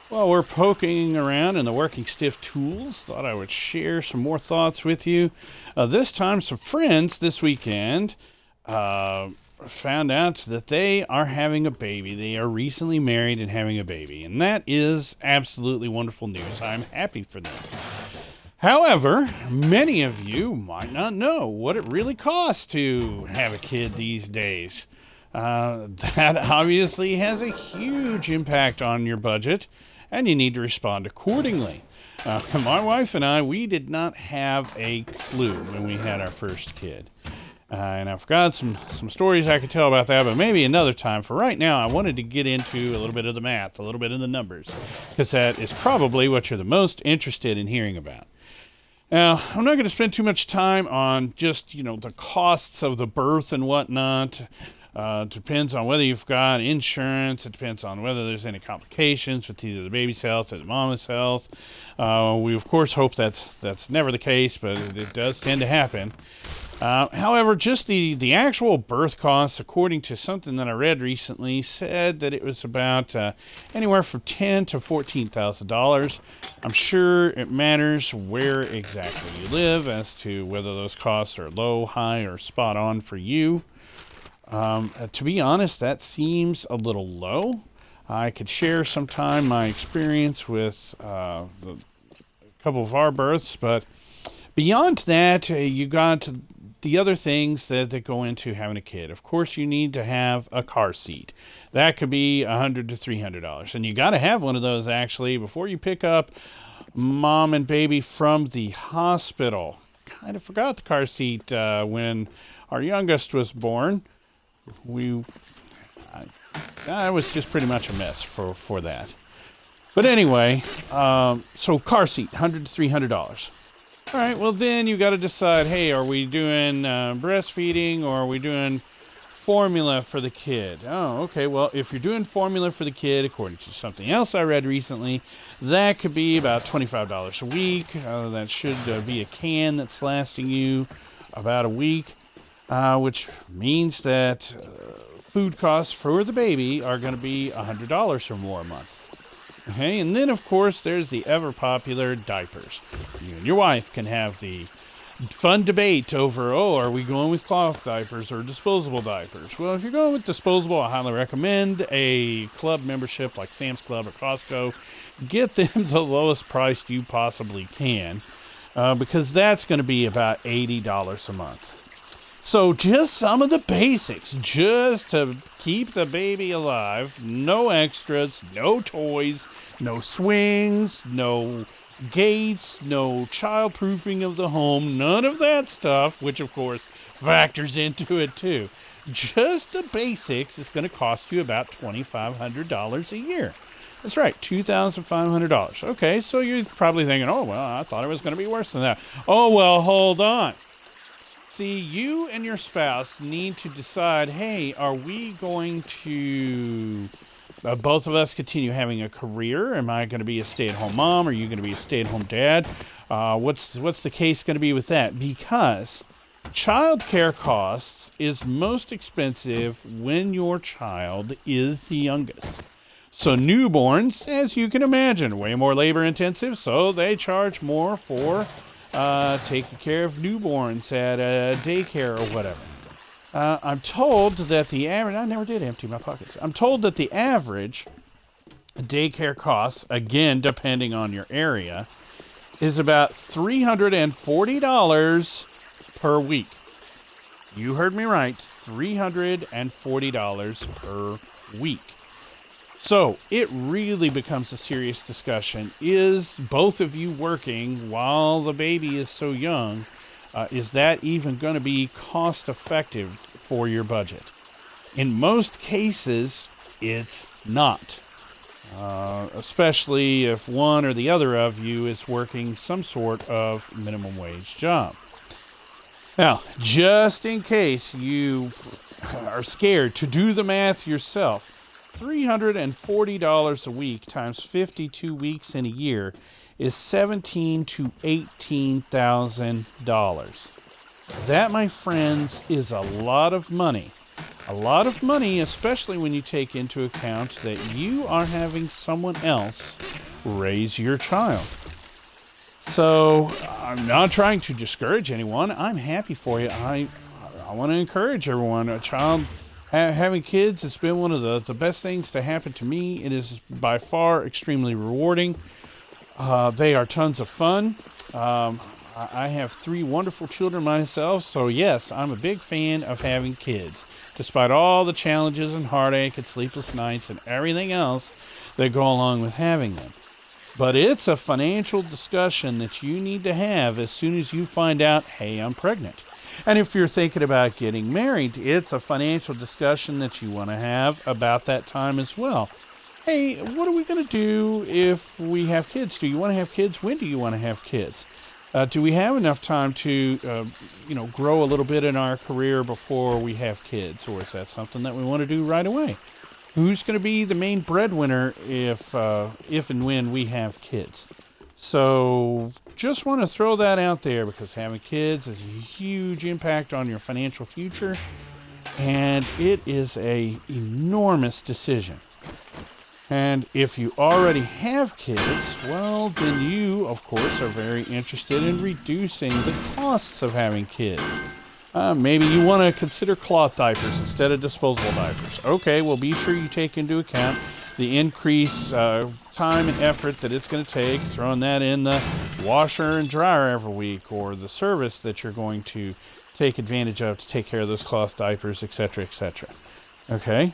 While we're poking around in the Working Stiff tools, thought I would share some more thoughts with you. This time, some friends this weekend found out that they are having a baby. They are recently married and having a baby, and that is absolutely wonderful news. I'm happy for them. However, many of you might not know what it really costs to have a kid these days. That obviously has a huge impact on your budget, and you need to respond accordingly. My wife and I, we did not have a clue when we had our first kid. And I've got some stories I could tell about that, but maybe another time. For right now, I wanted to get into a little bit of the math, a little bit of the numbers, because that is probably what you're the most interested in hearing about. Now, I'm not going to spend too much time on just, the costs of the birth and whatnot. Depends on whether you've got insurance. It depends on whether there's any complications with either the baby's health or the mama's health. We, of course, hope that's never the case, but it does tend to happen. However, just the actual birth costs, according to something that I read recently, said that it was about anywhere from $10,000 to $14,000. I'm sure it matters where exactly you live as to whether those costs are low, high, or spot on for you. To be honest, that seems a little low. I could share sometime my experience with a couple of our births, but beyond that, you got the other things that go into having a kid. Of course, you need to have a car seat. That could be $100 to $300, and you got to have one of those actually before you pick up mom and baby from the hospital. Kind of forgot the car seat when our youngest was born. I was just pretty much a mess for that. But anyway, so car seat, $100 to $300. All right, well then you got to decide, hey, are we doing breastfeeding or are we doing formula for the kid? Oh, okay, well if you're doing formula for the kid, according to something else I read recently, that could be about $25 a week. That should be a can that's lasting you about a week. Which means that food costs for the baby are going to be $100 or more a month. Okay, and then of course there's the ever popular diapers. You and your wife can have the fun debate over, are we going with cloth diapers or disposable diapers? Well, if you're going with disposable, I highly recommend a club membership like Sam's Club or Costco. Get them the lowest price you possibly can, because that's going to be about $80 a month. So just some of the basics, just to keep the baby alive. No extras, no toys, no swings, no gates, no childproofing of the home, none of that stuff, which of course factors into it too. Just the basics is going to cost you about $2,500 a year. That's right, $2,500. Okay, so you're probably thinking, oh, well, I thought it was going to be worse than that. Oh, well, hold on. See, you and your spouse need to decide, hey, are we going to both of us continue having a career? Am I going to be a stay-at-home mom? Are you going to be a stay-at-home dad? What's the case going to be with that? Because child care costs is most expensive when your child is the youngest. So newborns, as you can imagine, way more labor intensive, so they charge more for taking care of newborns at a daycare or whatever. I'm told that the average, I never did empty my pockets. I'm told that the average daycare costs, again, depending on your area, is about $340 per week. You heard me right, $340 per week. So it really becomes a serious discussion. Is both of you working while the baby is so young? Is that even going to be cost effective for your budget? In most cases, it's not. Especially if one or the other of you is working some sort of minimum wage job. Now, just in case you are scared to do the math yourself, $340 a week times 52 weeks in a year is $17,000 to $18,000. That, my friends, is a lot of money. A lot of money, especially when you take into account that you are having someone else raise your child. So I'm not trying to discourage anyone. I'm happy for you. I want to encourage everyone. A child having kids has been one of the best things to happen to me. It is by far extremely rewarding. They are tons of fun. I have 3 wonderful children myself, so yes, I'm a big fan of having kids, despite all the challenges and heartache and sleepless nights and everything else that go along with having them. But it's a financial discussion that you need to have as soon as you find out, hey, I'm pregnant. And if you're thinking about getting married, it's a financial discussion that you want to have about that time as well. Hey, what are we going to do if we have kids? Do you want to have kids? When do you want to have kids? Do we have enough time to, grow a little bit in our career before we have kids? Or is that something that we want to do right away? Who's going to be the main breadwinner if and when we have kids? So just want to throw that out there because having kids is a huge impact on your financial future, and it is an enormous decision. And if you already have kids, well, then you, of course, are very interested in reducing the costs of having kids. Maybe you want to consider cloth diapers instead of disposable diapers. Okay, well, be sure you take into account the increased time and effort that it's going to take, throwing that in the washer and dryer every week, or the service that you're going to take advantage of to take care of those cloth diapers, etc., etc. Okay?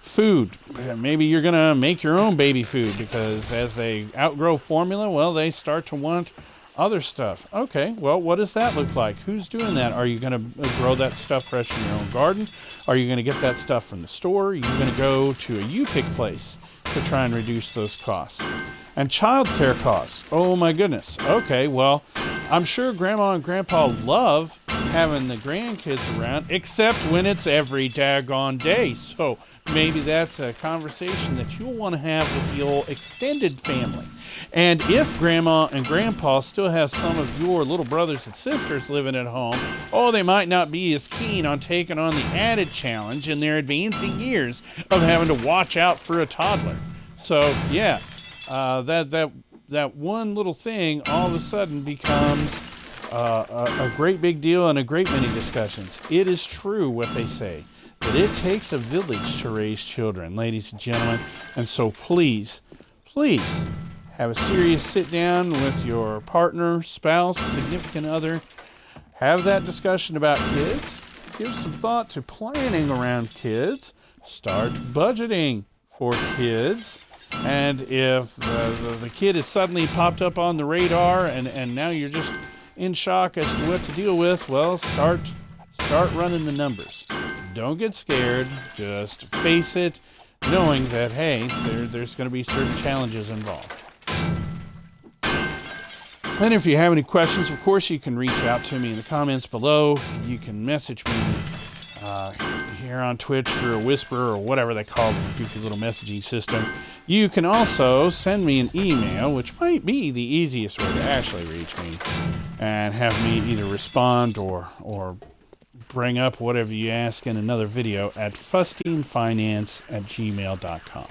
Food. Maybe you're going to make your own baby food because as they outgrow formula, well, they start to want other stuff. Okay, well, what does that look like? Who's doing that? Are you going to grow that stuff fresh in your own garden? Are you going to get that stuff from the store? Are you going to go to a U-Pick place to try and reduce those costs? And childcare costs. Oh my goodness. Okay, well, I'm sure Grandma and Grandpa love having the grandkids around, except when it's every daggone day. So maybe that's a conversation that you'll want to have with the old extended family. And if Grandma and Grandpa still have some of your little brothers and sisters living at home, they might not be as keen on taking on the added challenge in their advancing years of having to watch out for a toddler. So, yeah, that one little thing all of a sudden becomes a great big deal and a great many discussions. It is true what they say, that it takes a village to raise children, ladies and gentlemen. And so please, have a serious sit down with your partner, spouse, significant other. Have that discussion about kids. Give some thought to planning around kids. Start budgeting for kids. And if the kid has suddenly popped up on the radar and now you're just in shock as to what to deal with, well, start running the numbers. Don't get scared. Just face it, knowing that, hey, there's going to be certain challenges involved. And if you have any questions, of course, you can reach out to me in the comments below. You can message me here on Twitch through a whisper or whatever they call the goofy little messaging system. You can also send me an email, which might be the easiest way to actually reach me, and have me either respond or bring up whatever you ask in another video at fusteinfinance@gmail.com.